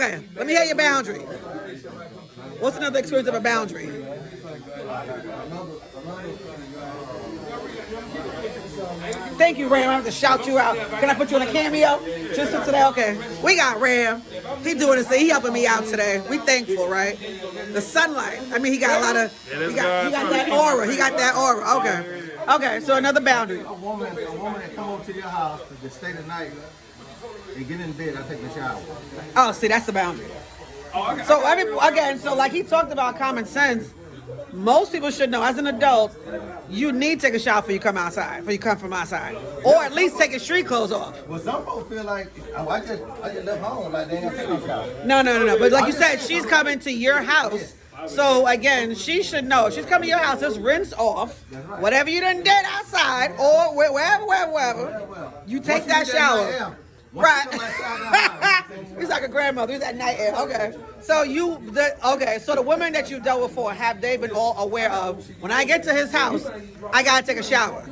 Okay, let me hear your boundary. What's another experience of a boundary? Thank you, Ram. I have to shout you out. Can I put you on a cameo? Just for today? Okay. We got Ram. He doing this thing. He helping me out today. We thankful, right? The sunlight. I mean, he got a lot of, he got that aura. He got that aura. Okay. Okay, so another boundary. A woman that come over to your house to stay the night and get in bed, I take a shower. Oh, see, that's the boundary. So so like he talked about common sense. Most people should know, as an adult, you need to take a shower before you come outside, before you come from outside. Or at least take your street clothes off. Well, some folks feel like, I just left home, like they ain't take no shower. No. But like you said, she's coming to your house. So again, she should know. If she's coming to your house, just rinse off whatever you done did outside or wherever. You take that shower. Right. He's like a grandmother. He's that night air. Okay. So so the women that you dealt with before, have they been all aware of, when I get to his house, I gotta take a shower?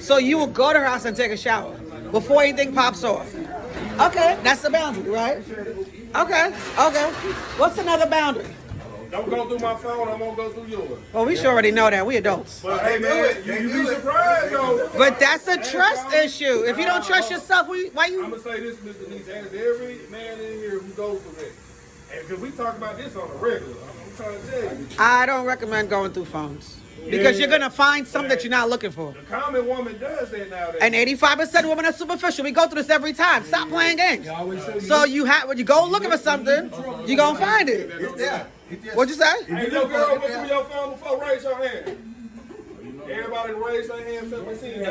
So you will go to her house and take a shower before anything pops off. Okay, that's the boundary, right? Okay. What's another boundary? Don't go through my phone, I won't go through yours. Well, we should already know that. We adults. But hey, man, you be surprised, though. But that's a trust issue. If you don't trust yourself, why you... I'm going to say this, Mr. Neese, ask every man in here who goes through that. And because we talk about this on a regular, I'm trying to tell you. I don't recommend going through phones. Because you're going to find something that you're not looking for. The common woman does that nowadays. And 85% of women are superficial. We go through this every time. Stop playing games. So when you go looking for something, you're going to find it. What'd you say? Hey, little girl, went through your phone before, raise your hand. Everybody raise their hand, 17. Even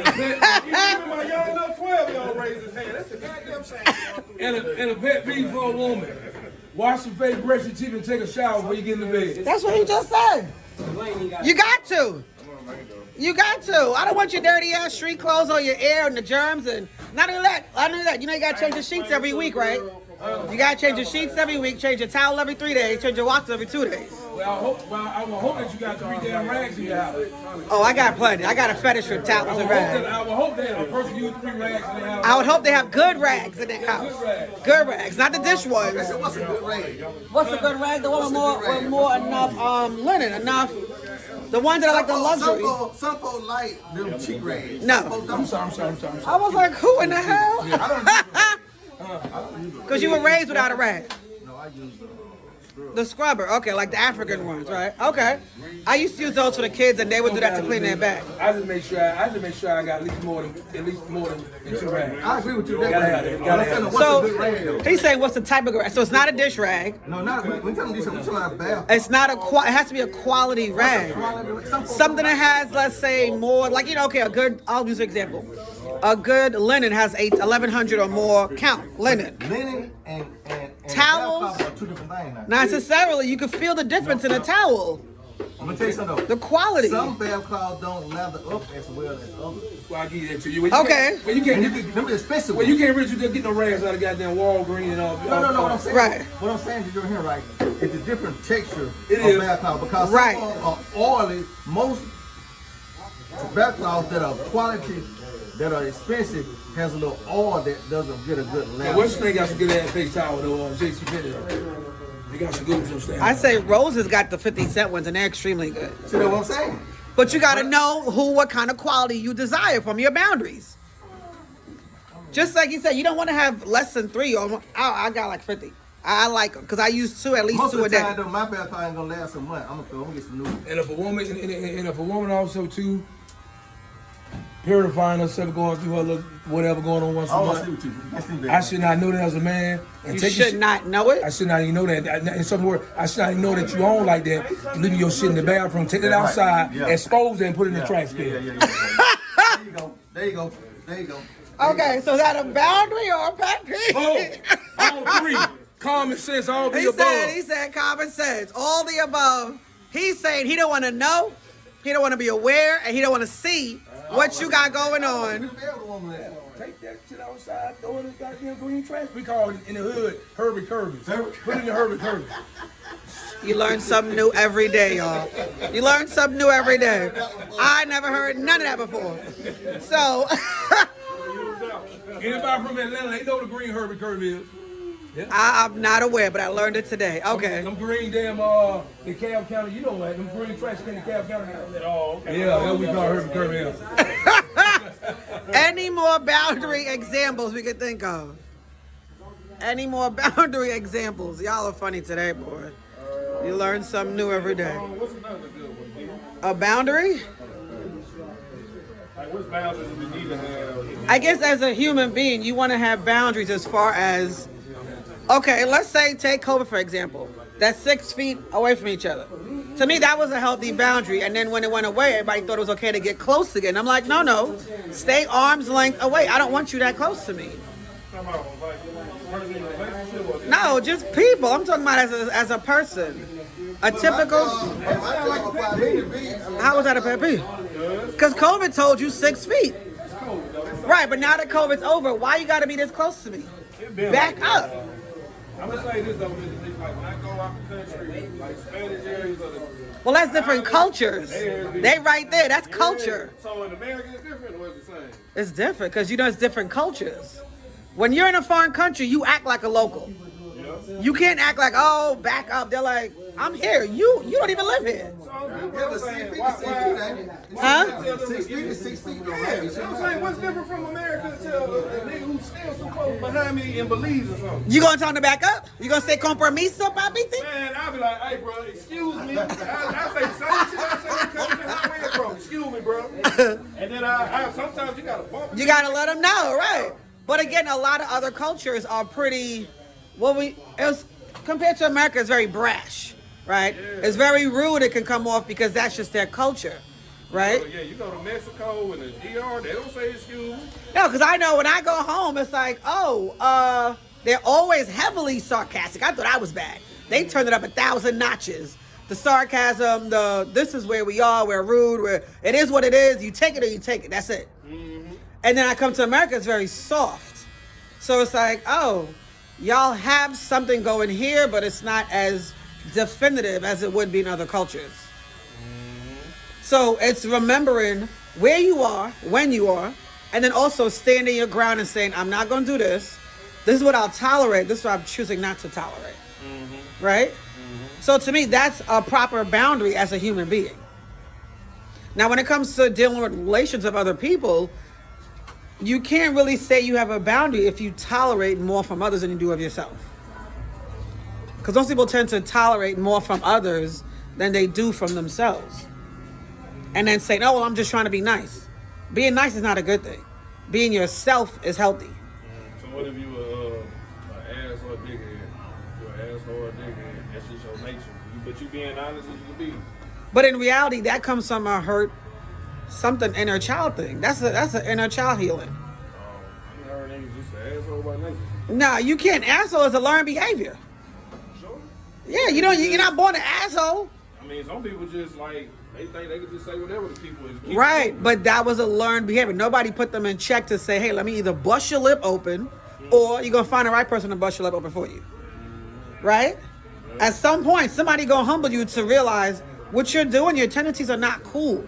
my young little 12-year-old raised his hand. That's a goddamn shame. And a pet peeve for a woman. Wash your face, brush your teeth, and take a shower before you get in the bed. That's what he just said. You got to. You got to. I don't want your dirty ass street clothes on your air and the germs and not only that. You know you gotta change the sheets every week, right? You gotta change your sheets every week, change your towel every 3 days, change your watch every 2 days. Well, I will hope that you got 3 damn rags in your house. Oh, I got plenty. I got a fetish for towels and rags. I would hope that a person use 3 rags in their house. I would hope they have good rags in their house. Good rags, not the dish ones. What's a good rag? What's a good rag? The one with more enough linen, enough. The ones that are like the luxury. Some folks like them cheap rags. No. I'm sorry. I was like, who in the hell? Because you were raised without a rag. No, I use the scrubber. Okay, like the African ones, right? Okay. I used to use those for the kids, and they would do that to clean their back. I just make sure I got at least more than 2 rags. I agree with you. So he's saying, what's the type of rag? So it's not a dish rag. No, not we talking about bath. It's not it has to be a quality rag. Something that has, let's say, more like I'll use an example. A good linen has 1,100 or more count linen. Linen and towels are 2 different things. Not necessarily. You can feel the difference in a towel. I'm gonna tell you something. The quality. Some bath cloths don't lather up as well as others. Well, I give you that to you. Okay. Well, you can't. Them expensive. Well, you can't really just get no rags out of goddamn Walgreens and all. No. What I'm saying. Right. What I'm saying is you're here right. It's a different texture of bath cloth because right. Some are oily. Most bath cloths that are quality, that are expensive, has a little oil that doesn't get a good lather. What's the thing got some good ass face towel though on JC Penney? They got some good ones. I say Rose has got the 50-cent ones and they're extremely good. See what I'm saying? But you got to know what kind of quality you desire from your boundaries. Just like you said, you don't want to have less than 3 or more. I got like 50. I like them because I use 2 at least. Most 2 a day. Most of the time, though, my bath cloth ain't gonna last a month. I'm gonna get some new. And if a woman also too purifying herself, going through her little whatever going on once a month. I should not know that as a man. And you should not know it? I should not even know that. In some words, I should not even know that you own like that. You leaving your shit in the bathroom, take it outside, expose it, and put it in the trash can. There you go. Okay, so is that a boundary or a pet peeve? All 3. Common sense, all the above. He said common sense, all the above. He's saying he don't want to know, he don't want to be aware, and he don't want to see what you got going on. Take that shit outside, throw it in the goddamn green trash. We call it in the hood Herbie Kirby's. Put it in the Herbie Kirby. You learn something new every day, y'all. You learn something new every day. I never heard none of that before. So, Anybody from Atlanta, they know the green Herbie curve is. Yeah. I'm not aware, but I learned it today. Okay. Them green damn the Cab County, you know what? Them green trash can in Cab County. Oh, okay. Yeah, that's what we call Herbie curve is. Any more boundary examples we could think of? Any more boundary examples? Y'all are funny today, boy. You learn something new every day. What's another good one? A boundary? Like, what boundaries do we need to have? I guess as a human being, you want to have boundaries as far as, okay, let's say take COVID for example. That's 6 feet away from each other. To me, that was a healthy boundary. And then when it went away, everybody thought it was okay to get close again. I'm like, no, stay arm's length away. I don't want you that close to me. No, just people. I'm talking about as a person. A typical. How was that a pet peeve? Because COVID told you 6 feet. Right, but now that COVID's over, why you got to be this close to me? Back up. I'm gonna say this though, like when I go out the country, like Spanish areas or the. Well, that's different cultures. They right there. That's culture. So in America, it's different, or it's the same? It's different because it's different cultures. When you're in a foreign country, you act like a local. You can't act like, oh, back up. They're like, I'm here. You don't even live here. Huh? 6 feet is 6 feet. I'm saying, what's different from America to a nigga who's still too close behind me in Belize or something? You gonna tell them to back up? You gonna say compromiso, papito? Man, I'll be like, hey, bro, excuse me. I say the same shit I say in country how I went from. Excuse me, bro. And then I sometimes you gotta bump. You gotta let them know, right? But again, a lot of other cultures are pretty. Compared to America, it's very brash, right? Yeah. It's very rude. It can come off because that's just their culture, right? Yeah, you go to Mexico and the DR, they don't say excuse me. No, because I know when I go home, it's like, they're always heavily sarcastic. I thought I was bad. They turned it up 1,000 notches. The sarcasm, this is where we are, we're rude, it is what it is. You take it or you take it. That's it. Mm-hmm. And then I come to America, it's very soft. So it's like, oh, y'all have something going here, but it's not as definitive as it would be in other cultures. Mm-hmm. So it's remembering where you are, when you are, and then also standing your ground and saying, I'm not going to do this. This is what I'll tolerate. This is what I'm choosing not to tolerate. Mm-hmm. Right? Mm-hmm. So to me, that's a proper boundary as a human being. Now, when it comes to dealing with relations of other people, you can't really say you have a boundary if you tolerate more from others than you do of yourself. Because those people tend to tolerate more from others than they do from themselves. And then say, no, well, I'm just trying to be nice. Being nice is not a good thing. Being yourself is healthy. So what if you an ass or a dickhead? You're an asshole or a dickhead. That's just your nature. But you being honest as you can be. But in reality, that comes from a hurt, something inner child thing. That's an inner child healing. I heard niggas just an asshole by nature. Nah, you can't. Asshole is a learned behavior. Sure. Yeah, you're not born an asshole. I mean, some people just like they think they can just say whatever to people. Right, but that was a learned behavior. Nobody put them in check to say, hey, let me either bust your lip open, or you're gonna find the right person to bust your lip open for you. Right? At some point, somebody gonna humble you to realize what you're doing. Your tendencies are not cool.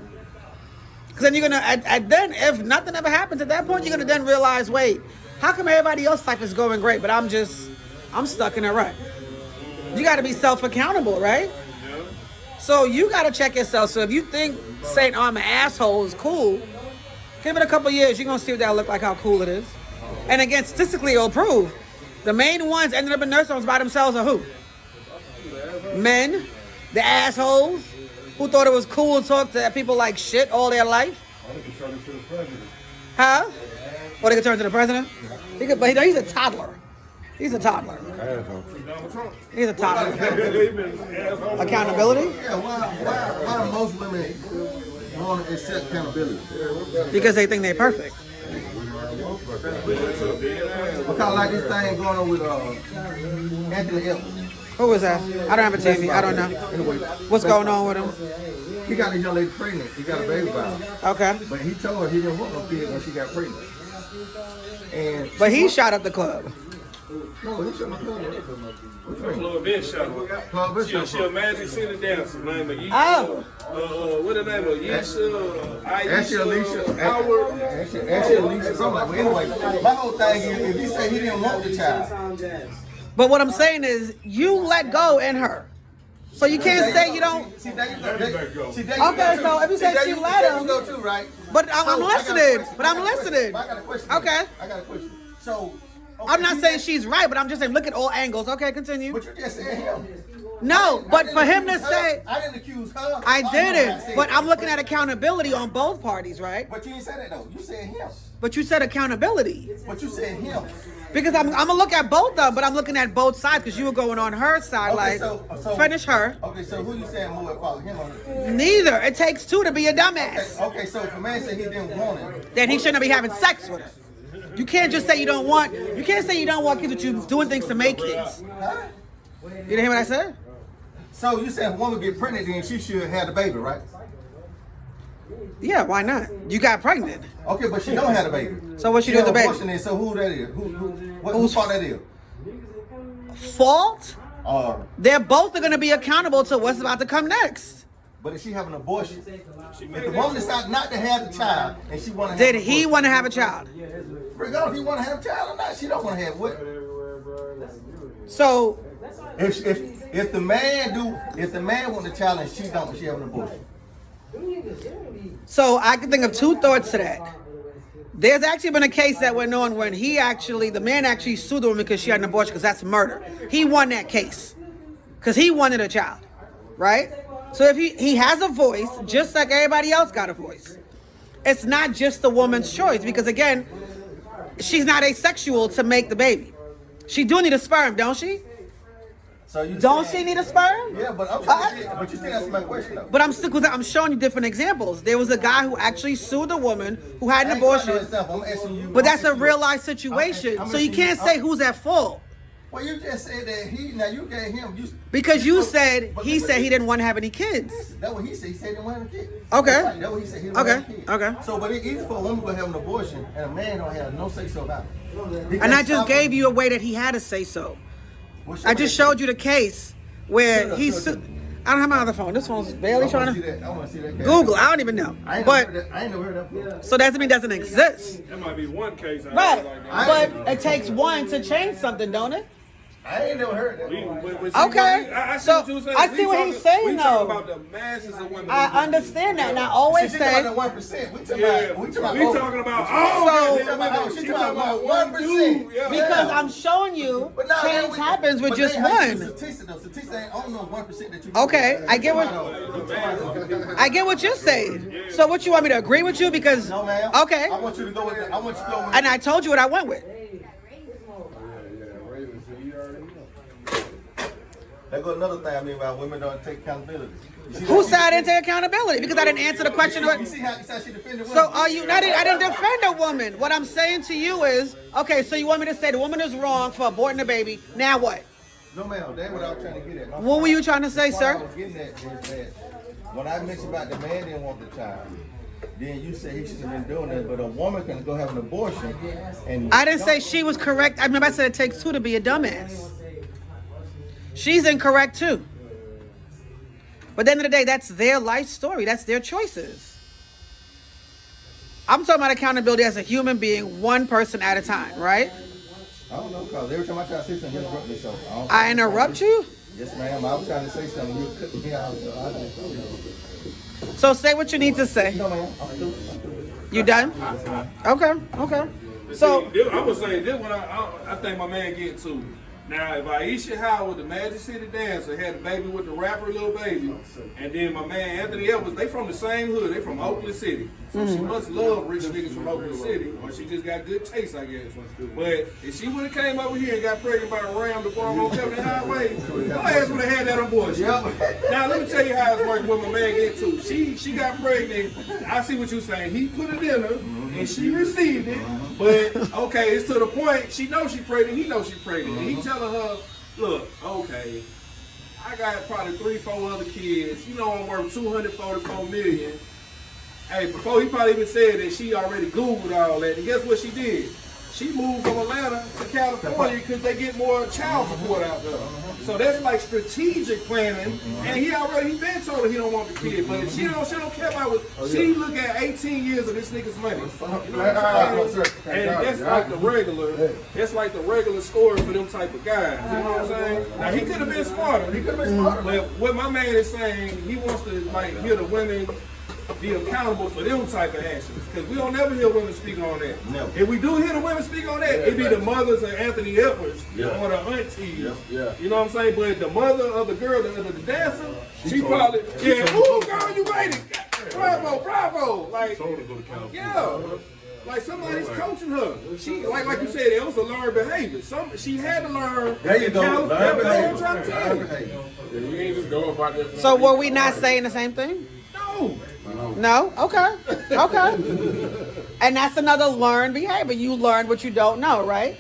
Because then you're going to, then if nothing ever happens at that point, you're going to then realize, wait, how come everybody else's life is going great, but I'm stuck in a rut? You got to be self-accountable, right? Yeah. So you got to check yourself. So if you think saying, oh, I'm an asshole is cool, give it a couple years, you're going to see what that'll look like, how cool it is. And again, statistically, it'll prove the main ones ended up in nursing homes by themselves are who? Men, the assholes, who thought it was cool to talk to people like shit all their life? They could turn into the president. Huh? Or they could turn to the president? But he's a toddler. He's a toddler. He's a toddler. Accountability? Yeah, why do most women want to accept accountability? Because they think they're perfect. Because like this thing going on with Anthony Edwards. Who was that? I don't have a TV. I don't know. Anyway, what's going on with him? He got this young lady pregnant. He got a baby by her. Okay. But he told her he didn't want no kid when she got pregnant. But he shot up the club. No, he shot up the club. Club been shot up. Club been shot up. She a Magic City dancer. Name of Oh. What her name? Yisha, Ashley Alicia, Howard. Ashley Alicia, something like that. Anyway, my whole thing is, if he say he didn't want the child, But what I'm saying is, you let go in her. So you can't say you don't. See, there you go. Okay, so if you say she let him, go too, right? but I'm listening. But I'm I listening. got a question. Okay. I got a question. So, I'm not saying she's right, but I'm just saying look at all angles. Okay, continue. But you just said him. No, but for him to say, I didn't accuse her. I didn't. But I'm looking at accountability on both parties, right? But you didn't say that though. You said him. But you said accountability. But you said him. Because I'm gonna look at both of them, but I'm looking at both sides because you were going on her side, Okay, like so finish her. Okay, so who you saying more at fault, him or her? Neither. It takes two to be a dumbass. Okay, so if a man said he didn't want it, Then he shouldn't be having sex with her. You can't just say you don't want. You can't say you don't want kids, but you doing things to make kids. huh? You didn't hear what I said? So you said if a woman get pregnant, then she should have the baby, right? Yeah, why not? You got pregnant. Okay, but she don't have the baby. So what she do with the baby? Abortion is, so who that is? Whose fault that is? Fault? Or They're both going to be accountable to what's about to come next. but if she have an abortion, if the woman decides not to have the child and she want to have Did an he abortion, want to have a child? regardless if he want to have a child or not, she don't want to have what? So If the man want the child and she don't, she have an abortion. So I can think of two thoughts to that. There's actually been a case that went on when the man actually sued the woman because she had an abortion because that's murder. He won that case because he wanted a child, right? So if he has a voice, just like everybody else got a voice. It's not just the woman's choice because again, she's not asexual to make the baby. She do need a sperm, don't she? So you Don't saying- she need a sperm? Yeah, but but you still answer my question though. But I'm showing you different examples. There was a guy who actually sued a woman who had an abortion. I'm asking you. But that's a real life situation. I'm So you asking can't you- say who's at fault. Well, you just said that now you gave him. Because you said but- he said he didn't want to have any kids. That's what he said. He said he didn't want to have a kid. Okay. That's what he said. He didn't want to have a kid. Okay. So, but it's easy for a woman to have an abortion and a man don't have no say so about it. And I just gave you a way that he had to say so. What's I your just name? showed you the case where Sure, he sure, sued. sure. I don't have my other phone. This phone's barely I trying want to to see that. I want to see that. Google. I don't even know. I ain't But never heard that before. so that doesn't mean it doesn't exist. That might be one case. Right. Like But it takes one to change something, don't it? I ain't never heard that. Okay. I see So, what you're saying. I see what he's saying, We talking though. about the masses of women. I understand that, and I always She say. talking about 1%. We talking Yeah, about. We talking about. So- She talking about 1%. dude. Yeah. Because I'm showing you, But now change we- happens with but just they have one. Statistics though. Statistics ain't only 1% that you. Okay, I get what I get what you're saying. So what you want me to agree with you because No, ma'am. okay, I want you to go with. I want you to go with. and I told you what I went with. There go another thing. I mean, about women don't take accountability. You see Who that? said I didn't take accountability because I didn't answer the question? You see how she defended women? So are you? I didn't defend a woman. What I'm saying to you is okay. So you want me to say the woman is wrong for aborting the baby? Now what? No, ma'am. That's what I was trying to get at. What were you trying to say, What I sir? was getting at is that when I mentioned about the man didn't want the child, then you said he should have been doing that, but a woman can go have an abortion. And I didn't say she was correct. I remember I said it takes two to be a dumbass. She's incorrect too. But at the end of the day, that's their life story. That's their choices. I'm talking about accountability as a human being, one person at a time, right? I don't know, because every time I try to say something, you interrupt me. So I interrupt you? Yes, ma'am. I was trying to say something. You cut me out. So I just, So say what you need to say. no, ma'am. I'm through. You done? Okay. So See, I was saying this one. I think my man get to. Now, if Aisha Howard, the Magic City Dancer, had a baby with the rapper Lil Baby, and then my man Anthony Edwards, they from the same hood. They from Oakland City. So she must love rich niggas from Oakland City, or she just got good taste, I guess. But if she would have came over here and got pregnant by a ram to farm on Kevin Highway, my ass would have had that abortion. Now, let me tell you how it's working what my man get to. She got pregnant. I see what you're saying. He put it in her, and she received it. But, okay, it's to the point, she knows she pregnant, he knows she pregnant. And he telling her, look, okay, I got probably 3-4 other kids. You know I'm worth $244 million. Hey, before he probably even said that she already Googled all that. And guess what she did? she moved from Atlanta to California because they get more child support out there. So that's like strategic planning. And he been told her he don't want the kid, but she don't care about what she look at 18 years of this nigga's money. You know what I'm saying? And that's like the regular. That's like the regular story for them type of guys. You know what I'm saying? Now he could have been smarter. But what my man is saying, he wants to like hear the women be accountable for them type of actions. Because we don't never hear women speak on that. No. If we do hear the women speak on that, it be the mothers of Anthony Edwards or the aunties. You know what I'm saying? But the mother of the girl, the dancer, she probably, ooh, girl, you made it. Bravo. Like, yeah. Like somebody's coaching her. She like you said, it was a learned behavior. She had to learn. There you go. Learn behavior. I'm trying to tell you. You ain't just go about that. So were we not saying the same thing? No. No? Okay. And that's another learned behavior. You learned what you don't know, right?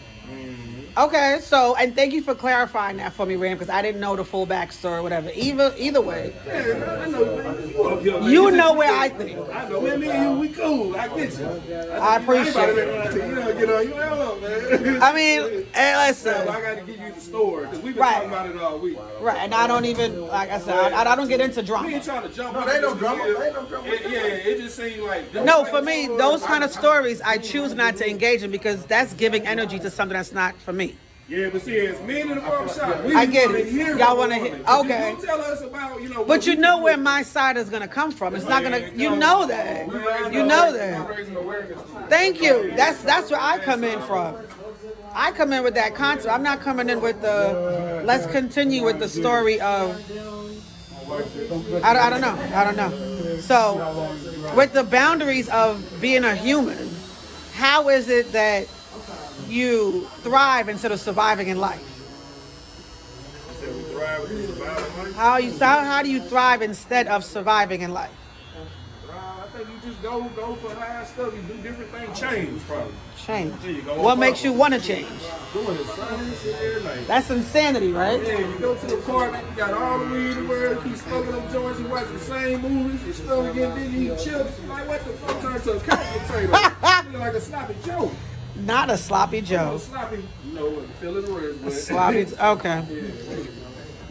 Okay, so, and thank you for clarifying that for me, Ram, because I didn't know the full backstory or whatever. Either way, I know. you know where I think. I know, man, me and you, we cool. I get you. I appreciate it. Man. I mean, hey, listen. I got to give you the story, because we've been talking about it all week. Right, and I don't even, like I said, I don't get into We drama. ain't trying to jump No, they no drama. It just seemed like... No, for me, those kind of stories, I choose not to engage in because that's giving energy to something that's not for me. Yeah, but see, as men in the barbershop, we I get wanna it. hear Y'all from want to women. hear? 'Cause Okay. You don't tell us about, what But you we know do. where my side is gonna come from. It's not gonna. You know that. You know that. Thank you. That's where I come in from. I come in with that concept. I'm not coming in with the. Let's continue with the story of. I don't know. So, with the boundaries of being a human, how is it that you thrive instead of surviving in life? How do you thrive instead of surviving in life? I think you just go for high stuff. You do different things. Change, probably. Change. There you go. What makes you want to change? Doing the same shit every night. That's insanity, right? Yeah, you go to the apartment, you got all the weed in the world, keep smoking them joints, you watch the same movies, you still getting big, you eat chips. Like, what the fuck turns to a couch potato? You look like a sloppy Joe. Not a sloppy No Joe. sloppy, fill in the words, but. Sloppy. Okay.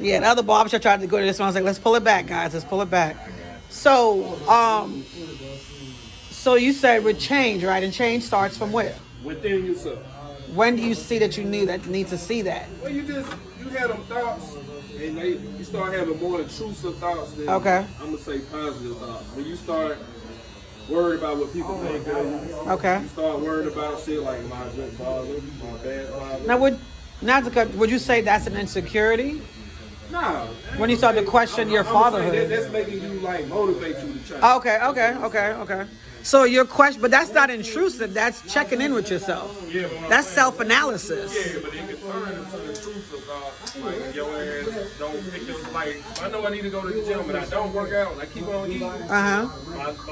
Yeah, the other barbershop tried to go to this one. I was like, let's pull it back, guys. Let's pull it back. So, so you said with change, right? And change starts from where? Within yourself. When do you see that you need to see that? Well, you had them thoughts, and you start having more intrusive thoughts than, Okay. I'm going to say positive thoughts. When you start worried about what people think of you. Okay. You start worried about shit like my good father, my bad father. Now, would you say that's an insecurity? Nah. When you start to question your fatherhood. That's making you like motivate you to try. Okay. So your question, but that's not intrusive. That's checking in with yourself. Yeah, but That's self-analysis. Yeah, but it can turn into intrusive thoughts. Like your ass don't pick up. Like I know I need to go to the gym, but I don't work out. I keep on eating. My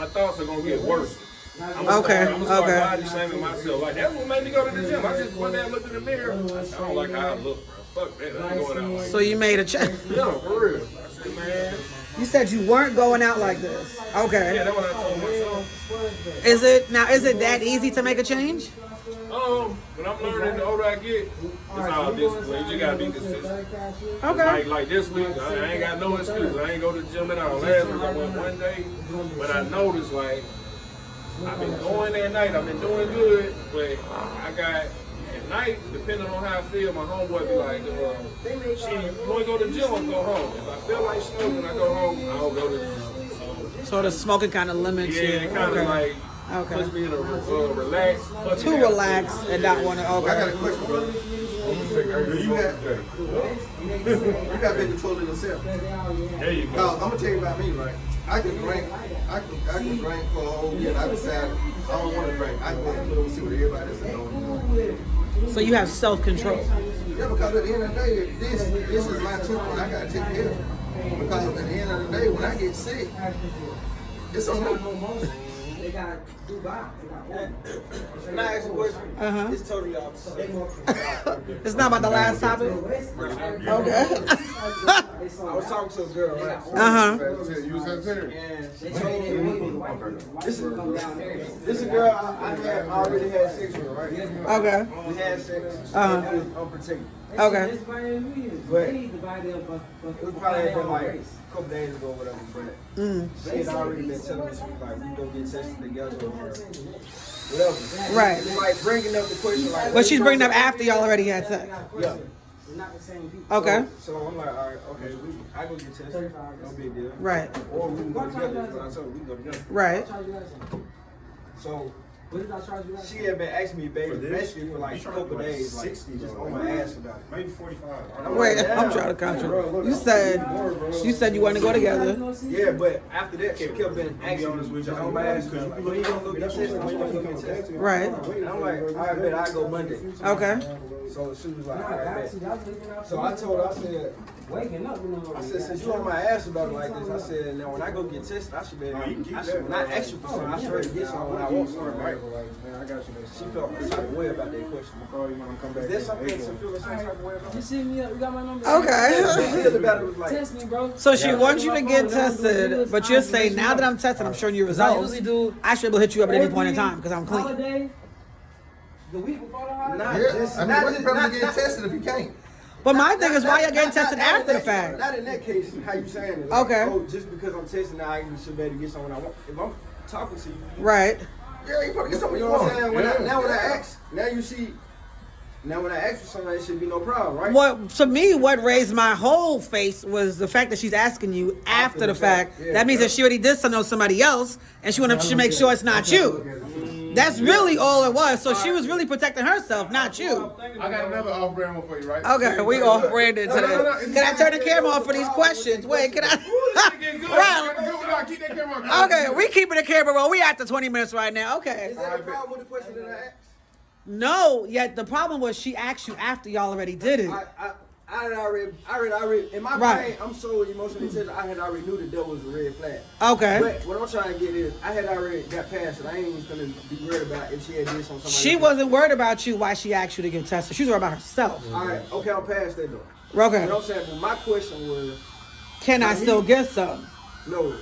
thoughts are gonna get worse. I'm gonna start body shaming myself. Like that's what made me go to the gym. I just one day I looked in the mirror. I said, I don't like how I look, bro. Fuck that. I'm going out. So you made a check. Yeah, for real. I said, man. You said you weren't going out like this. Okay. Yeah, that's what I told myself. Is it that easy to make a change? When I'm learning, the older I get, it's all discipline. You just gotta be consistent. Okay. Like this week, I ain't got no excuse. I ain't go to the gym at all. Last week I went one day, but I noticed like I've been going at night. I've been doing good, but I got at night, depending on how I feel, my homeboy be like, "Shit, you wanna go to the gym or go home?" If I feel like smoking, I go home. I don't go to the gym. So the smoking kind of limits you. Yeah, it kind of like puts me in a relaxed. Too relaxed and not want to. I got a Okay. question, brother. You got big control of yourself. There you go. Cause I'm gonna tell you about me, right? I can drink for a whole year. And I decide I don't want to drink. I can go to the club and see what everybody else is doing. So you have self-control. Yeah, because at the end of the day, this is my temple and I gotta take care of it. Because at the end of the day, when I get sick, it's on me. Can I ask a question? It's totally opposite. It's not about the last topic. Okay. I was talking to a girl, right? Uh-huh. You was sincere. And they told me This is a girl I already had sex with, right? Okay. We had sex. Uh-huh. It was unprotected. Okay. But it was probably been like a couple days ago or whatever, but she had already been telling me, she was like, we go get tested together or whatever. Right. It's like bringing up the question like. But she's bringing up after y'all already had sex. Yeah. Okay. So I'm like, all right, okay, I go get tested, no big deal. Right. Or we can go together. That's what I told her, we can go together. Right. So she had been asking me, baby, basically for like a couple days, like just on my ass about it. Maybe 45. Wait, I'm trying to control. You said you want to go together. Yeah, but after that, she kept been asking me just on my ass, because when you gonna go get tested, when you gonna go get tested. Right. And I'm like, all right, bet I go Monday. Okay. So she was like, all right, bet. So I told her, I said, since you on my ass about it like this, I said, now when I go get tested, I should not ask you for something, I should ready to get something when I want something, right? She felt some type of way about that question. Is there something to feel some type of way about? You see me up, you got my number. Okay. Test me, bro. So she wants you to get tested, but you're saying now that I'm tested, I'm showing you results. I should be able to hit you up at any point in time because I'm clean. Holiday, the week before the holiday. What's the purpose of getting tested if you can't? But my thing is, why y'all getting tested after the fact? Not in that case, how you saying it. Like, Okay. oh, just because I'm testing now, I should be able to get something I want. If I'm talking to you, Right. Yeah, you probably get something you you know what I'm want. saying? Now when I ask, now you see, now when I ask for something, it should be no problem, right? What to me, what raised my whole face was the fact that she's asking you after the fact. Yeah. That means that she already did something to somebody else, and she wanted to make sure it's not you. That's really all it was. So she was really protecting herself, not you. I got another off-brand one for you, right? Okay, we off branded today. Can I turn the camera off for these questions? Wait, can I? Right. Keep that camera on. Okay, we keeping the camera on. We after 20 minutes right now. Okay. Is that a problem with the question that I asked? No, yet the problem was she asked you after y'all already did it. I had already, in my brain, I'm so emotionally intelligent, I had already knew that that was a red flag. Okay. But what I'm trying to get is, I had already got past it. I ain't even gonna be worried about if she had did something. She wasn't worried about you why she asked you to get tested. She was worried about herself. All right, okay, I'm past that though. Okay. You know what I'm saying? But my question was, Can I still get some? no.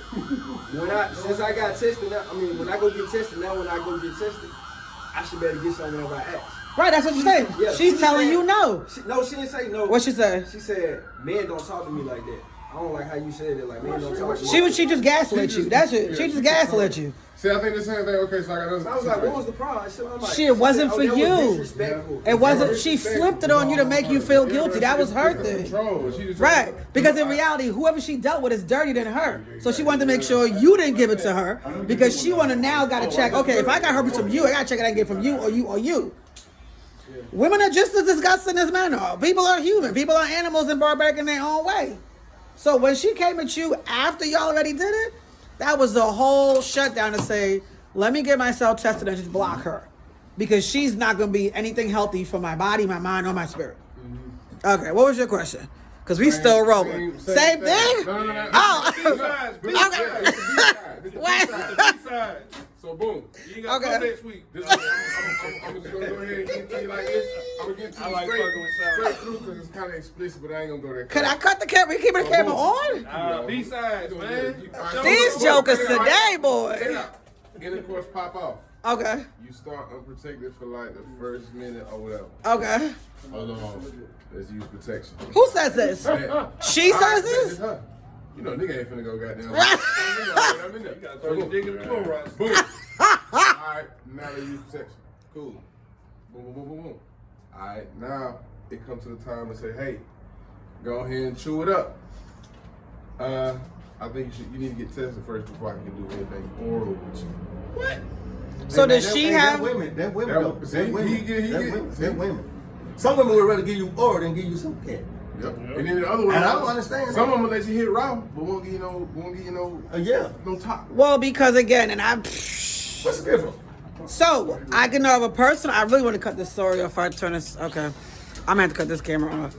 Since I got tested, when I go get tested, now when I go get tested, I should better get something whenever I ask. Right, that's what you're saying. Yeah, She's telling said- you no. She didn't say no. What she say? She said, men don't talk to me like that. I don't like how you said it, like men don't talk to me. She just gaslit you. That's it. She just gaslit you. See, I think the same thing. Okay, so I got another. I was like, what was the problem? I said, I'm like, Shit, it wasn't for that was you. disrespectful. It wasn't. She flipped it on you to make you feel guilty. That was her thing. Right. Because in reality, whoever she dealt with is dirtier than her. So she wanted to make sure you didn't give it to her because she wanted now got to check. Okay, if I got herpes from you, I got to check it I can get from you or you or you. Women are just as disgusting as men are. People are human. People are animals and barbaric in their own way. So when she came at you after y'all already did it, that was the whole shutdown to say, let me get myself tested and just block her. Because she's not going to be anything healthy for my body, my mind, or my spirit. Okay, what was your question? Because we still rolling. Same thing? No. Oh, okay. What? So boom. You ain't got to come next week. I'm just gonna go ahead and give it to you like this. I'm gonna give it to you straight through because it's kind of explicit, but I ain't gonna go there. Could I cut the camera? We keeping the camera on? B-sides, man. These jokers today, boy. Intercourse pop off. Okay. You start unprotected for like the first minute or whatever. Okay. Hold on. Let's use protection. Who says this? She says It's this? her. You know, nigga ain't finna go goddamn. I'm in there. You got to throw your dick in the chloride. Boom. Alright, now they use protection. Cool. Boom. Alright, now it comes to the time to say, hey, go ahead and chew it up. I think you need to get tested first before I can do anything oral with you. What? So does she have? That women. He women. Some women would rather give you oral than give you some cat. Yep. And then the other one, And I don't understand some that. of them let you hit raw, but won't give you no top. Well, because again, and What's the difference? so I can know of a person. I really want to cut this story off. I turn this. Okay, I'm gonna have to cut this camera off.